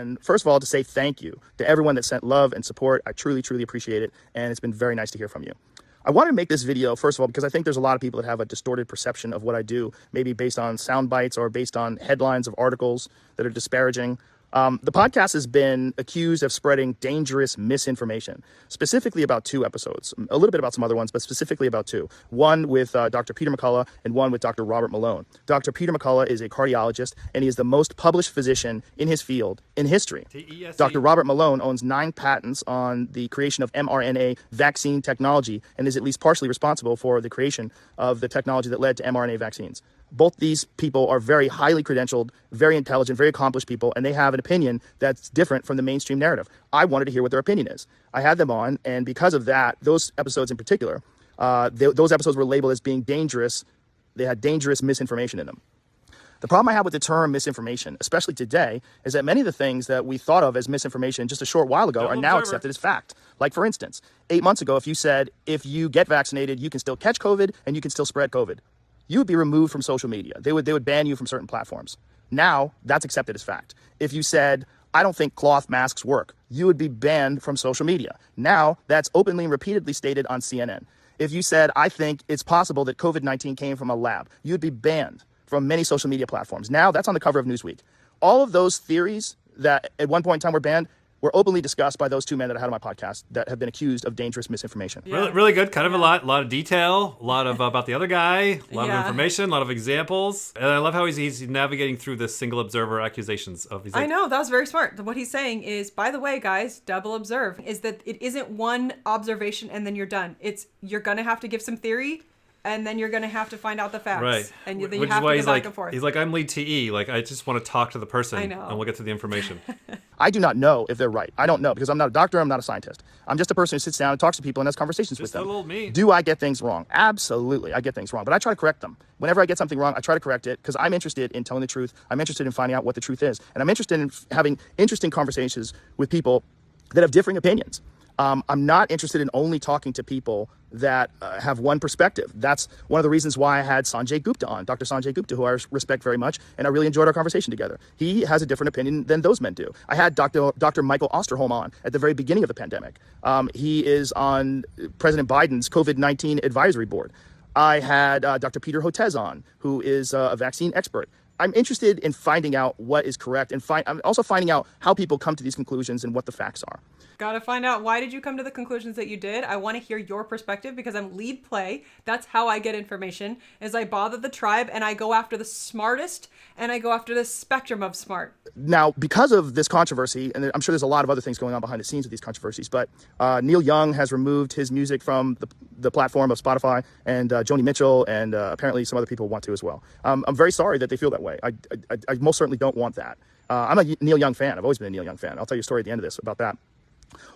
And first of all, to say thank you to everyone that sent love and support. I truly, truly appreciate it. And it's been very nice to hear from you. I want to make this video, first of all, because I think there's a lot of people that have a distorted perception of what I do, maybe based on sound bites or based on headlines of articles that are disparaging. The podcast has been accused of spreading dangerous misinformation, specifically about 2 episodes, a little bit about some other ones, but specifically about 2. One with Dr. Peter McCullough and one with Dr. Robert Malone. Dr. Peter McCullough is a cardiologist, and he is the most published physician in his field in history. TESE. Dr. Robert Malone owns 9 patents on the creation of mRNA vaccine technology and is at least partially responsible for the creation of the technology that led to mRNA vaccines. Both these people are very highly credentialed, very intelligent, very accomplished people, and they have an opinion that's different from the mainstream narrative. I wanted to hear what their opinion is. I had them on, and because of that, those episodes in particular, those episodes were labeled as being dangerous. They had dangerous misinformation in them. The problem I have with the term misinformation, especially today, is that many of the things that we thought of as misinformation just a short while ago are now accepted as fact. Like, for instance, 8 months ago, if you said, if you get vaccinated, you can still catch COVID and you can still spread COVID, you would be removed from social media. They would ban you from certain platforms. Now, that's accepted as fact. If you said, I don't think cloth masks work, you would be banned from social media. Now, that's openly and repeatedly stated on CNN. If you said, I think it's possible that COVID-19 came from a lab, you'd be banned from many social media platforms. Now, that's on the cover of Newsweek. All of those theories that at one point in time were banned were openly discussed by those 2 men that I had on my podcast that have been accused of dangerous misinformation. Yeah. Really good. Kind of a lot of detail, a lot of about the other guy, a lot of information, a lot of examples. And I love how he's navigating through the single observer accusations of. I know, that was very smart. What he's saying is, by the way, guys, double observe, is that it isn't one observation and then you're done. It's you're gonna have to give some theory. And then you're going to have to find out the facts. Right. And then you Which have is why to go back and forth. He's like, I'm lead TE. Like, I just want to talk to the person. I know. And we'll get to the information. I do not know if they're right. I don't know because I'm not a doctor. I'm not a scientist. I'm just a person who sits down and talks to people and has conversations with them. Just a little me. Do I get things wrong? Absolutely. I get things wrong. But I try to correct them. Whenever I get something wrong, I try to correct it because I'm interested in telling the truth. I'm interested in finding out what the truth is. And I'm interested in having interesting conversations with people that have differing opinions. I'm not interested in only talking to people that have one perspective. That's one of the reasons why I had Sanjay Gupta on, Dr. Sanjay Gupta, who I respect very much, and I really enjoyed our conversation together. He has a different opinion than those men do. I had Dr. Michael Osterholm on at the very beginning of the pandemic. He is on President Biden's COVID-19 advisory board. I had Dr. Peter Hotez on, who is a vaccine expert. I'm interested in finding out what is correct, and I'm also finding out how people come to these conclusions and what the facts are. Got to find out, why did you come to the conclusions that you did? I want to hear your perspective because I'm lead play. That's how I get information, is I bother the tribe and I go after the smartest and I go after the spectrum of smart. Now, because of this controversy, and I'm sure there's a lot of other things going on behind the scenes with these controversies, but Neil Young has removed his music from the platform of Spotify, and Joni Mitchell and apparently some other people want to as well. I'm very sorry that they feel that way. I most certainly don't want that. I'm a Neil Young fan. I've always been a Neil Young fan. I'll tell you a story at the end of this about that.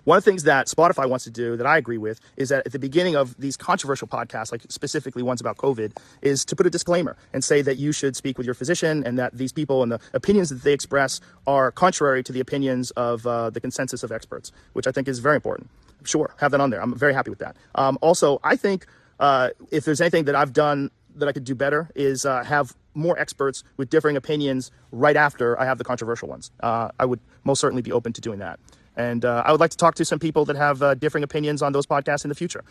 One of the things that Spotify wants to do that I agree with is that at the beginning of these controversial podcasts, like specifically ones about COVID, is to put a disclaimer and say that you should speak with your physician and that these people and the opinions that they express are contrary to the opinions of the consensus of experts, which I think is very important. Sure, have that on there. I'm very happy with that. Also, I think if there's anything that I've done that I could do better is have more experts with differing opinions right after I have the controversial ones. I would most certainly be open to doing that. And I would like to talk to some people that have differing opinions on those podcasts in the future.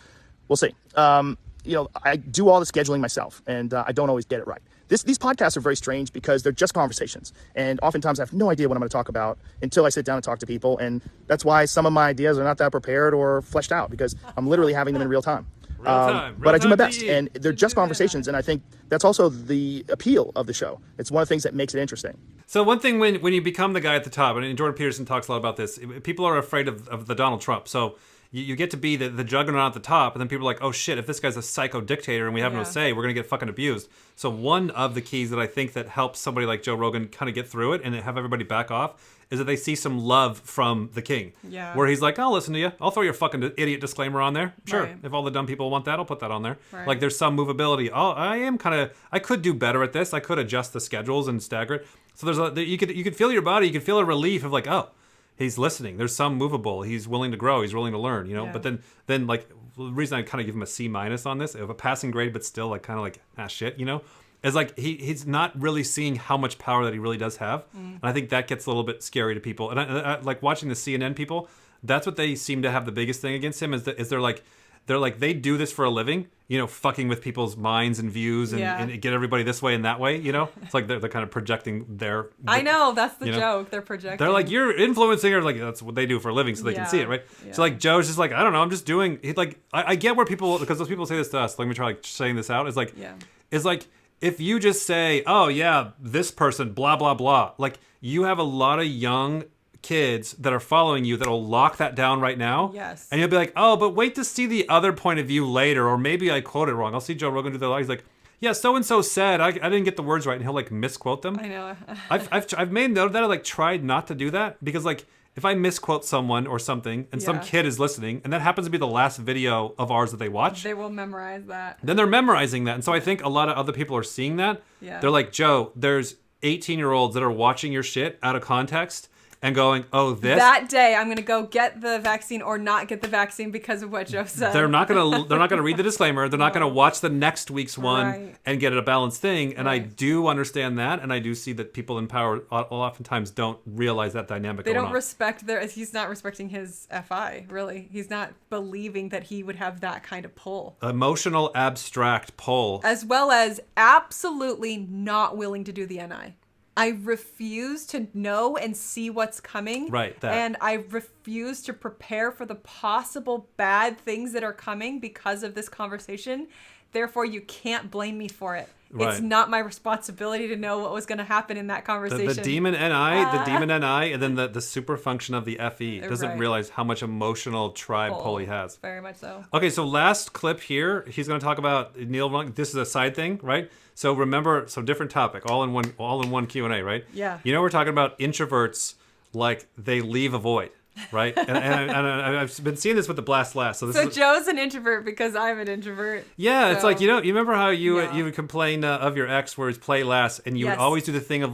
We'll see. I do all the scheduling myself, and I don't always get it right. These podcasts are very strange because they're just conversations. And oftentimes I have no idea what I'm going to talk about until I sit down and talk to people. And that's why some of my ideas are not that prepared or fleshed out because I'm literally having them in real time. But I do my best, and they're just conversations, and I think that's also the appeal of the show. It's one of the things that makes it interesting. So one thing when you become the guy at the top, and Jordan Peterson talks a lot about this, people are afraid of the Donald Trump. So you get to be the juggernaut at the top, and then people are like, oh shit, if this guy's a psycho dictator and we have no say, we're going to get fucking abused. So one of the keys that I think that helps somebody like Joe Rogan kind of get through it and have everybody back off is that they see some love from the king. Yeah. Where he's like, I'll listen to you. I'll throw your fucking idiot disclaimer on there. Sure. Right. If all the dumb people want that, I'll put that on there. Right. Like there's some movability. Oh, I could do better at this. I could adjust the schedules and stagger it. So you could feel your body. You could feel a relief of like, oh, he's listening. There's some movable. He's willing to grow. He's willing to learn, you know? Yeah. But then like the reason I kind of give him a C- on this, of a passing grade, but still like kind of like, shit, you know? Is like he's not really seeing how much power that he really does have, and I think that gets a little bit scary to people. And I like watching the CNN people. That's what they seem to have the biggest thing against him is they're like they do this for a living, you know, fucking with people's minds and views and get everybody this way and that way, you know. It's like they're kind of projecting their. I know that's the joke. They're projecting. They're like, you're influencing her. Like that's what they do for a living, so they can see it, right? Yeah. So like Joe's just like, I don't know, I'm just doing. Like I get where people, because those people say this to us. Let me try like saying this out. It's like if you just say, oh yeah, this person, blah blah blah. Like you have a lot of young kids that are following you that'll lock that down right now. Yes. And you'll be like, oh, but wait to see the other point of view later, or maybe I quote it wrong. I'll see Joe Rogan do that. He's like, yeah, so and so said I didn't get the words right, and he'll like misquote them. I know. I've made note of that. I like tried not to do that because like if I misquote someone or something and some kid is listening and that happens to be the last video of ours that they watch, they will memorize that. Then they're memorizing that. And so I think a lot of other people are seeing that. Yeah. They're like, Joe, there's 18-year-olds that are watching your shit out of context and going, oh, this. That day, I'm gonna go get the vaccine or not get the vaccine because of what Joe said. They're not gonna read the disclaimer. They're not gonna watch the next week's one and get it a balanced thing. And I do understand that, and I do see that people in power oftentimes don't realize that dynamic. They don't respect he's not respecting his FI. Really, he's not believing that he would have that kind of pull. Emotional abstract pull, as well as absolutely not willing to do the NI. I refuse to know and see what's coming. Right. That. And I refuse to prepare for the possible bad things that are coming because of this conversation. Therefore, you can't blame me for it. Right. It's not my responsibility to know what was going to happen in that conversation. The demon NI, and then the super function of the FE doesn't realize how much emotional tribe pull he has. Very much so. Okay, so last clip here, he's going to talk about Neil Young. This is a side thing, right? So remember, different topic, all in one Q&A, right? Yeah. You know, we're talking about introverts, like they leave a void. Right, and I've been seeing this with the Blast Last. So Joe's an introvert because I'm an introvert. Yeah, so. It's like you remember how you would complain of your ex where it's play last, and you would always do the thing of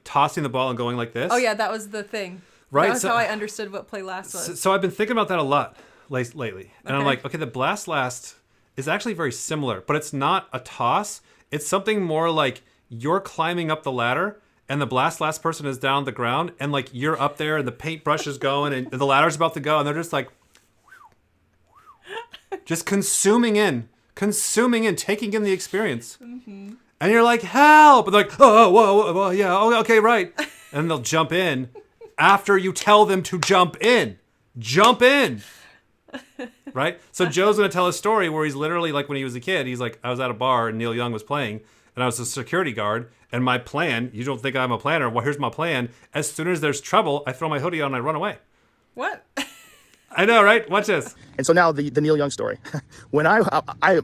tossing the ball and going like this. Oh yeah, that was the thing. Right, that was how I understood what play last was. So I've been thinking about that a lot lately, and I'm like, okay, the Blast Last is actually very similar, but it's not a toss. It's something more like you're climbing up the ladder. And the Blast Last person is down the ground, and like you're up there, and the paintbrush is going, and the ladder's about to go, and they're just like, just consuming in, taking in the experience, and you're like, help! And they're like, oh, whoa, yeah, okay, right, and they'll jump in after you tell them to jump in, right? So Joe's gonna tell a story where he's literally like when he was a kid, he's like, I was at a bar and Neil Young was playing. And I was a security guard, and my plan, you don't think I'm a planner, well, here's my plan. As soon as there's trouble, I throw my hoodie on and I run away. What? I know, right? Watch this. And so now the Neil Young story. When I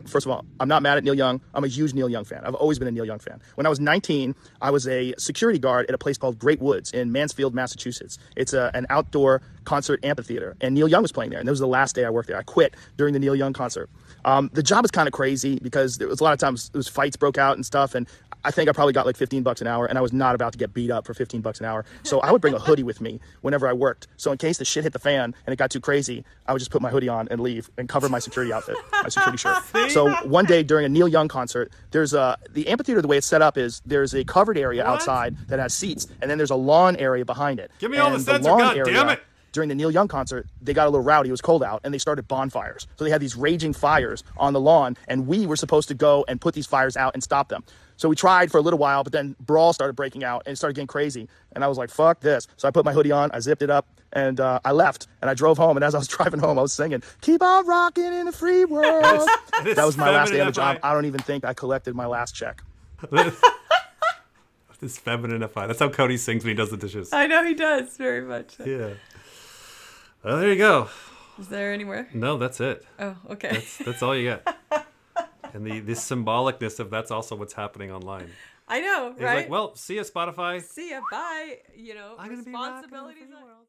first of all, I'm not mad at Neil Young. I'm a huge Neil Young fan. I've always been a Neil Young fan. When I was 19, I was a security guard at a place called Great Woods in Mansfield, Massachusetts. It's an outdoor concert amphitheater, and Neil Young was playing there. And that was the last day I worked there. I quit during the Neil Young concert. The job was kind of crazy because there was a lot of times there was fights broke out and stuff, and I think I probably got like $15 an hour, and I was not about to get beat up for $15 an hour. So I would bring a hoodie with me whenever I worked. So in case the shit hit the fan and it got too crazy, I would just put my hoodie on and leave and cover my security outfit, my security shirt. So one day during a Neil Young concert, there's the amphitheater, the way it's set up is there's a covered area outside that has seats, and then there's a lawn area behind it. Give me all the censor, God damn it! During the Neil Young concert, they got a little rowdy. It was cold out, and they started bonfires. So they had these raging fires on the lawn, and we were supposed to go and put these fires out and stop them. So we tried for a little while, but then brawl started breaking out, and it started getting crazy. And I was like, fuck this. So I put my hoodie on, I zipped it up, and I left. And I drove home, and as I was driving home, I was singing, keep on rocking in the free world. That was my last day on the job. I don't even think I collected my last check. This feminine FI. That's how Cody sings when he does the dishes. I know he does, very much. Yeah. Well, there you go. Is there anywhere? No, that's it. Oh, okay. That's all you get. And the symbolicness of that's also what's happening online. I know, He's right? like, well, see ya, Spotify. See ya, bye. You know, responsibilities.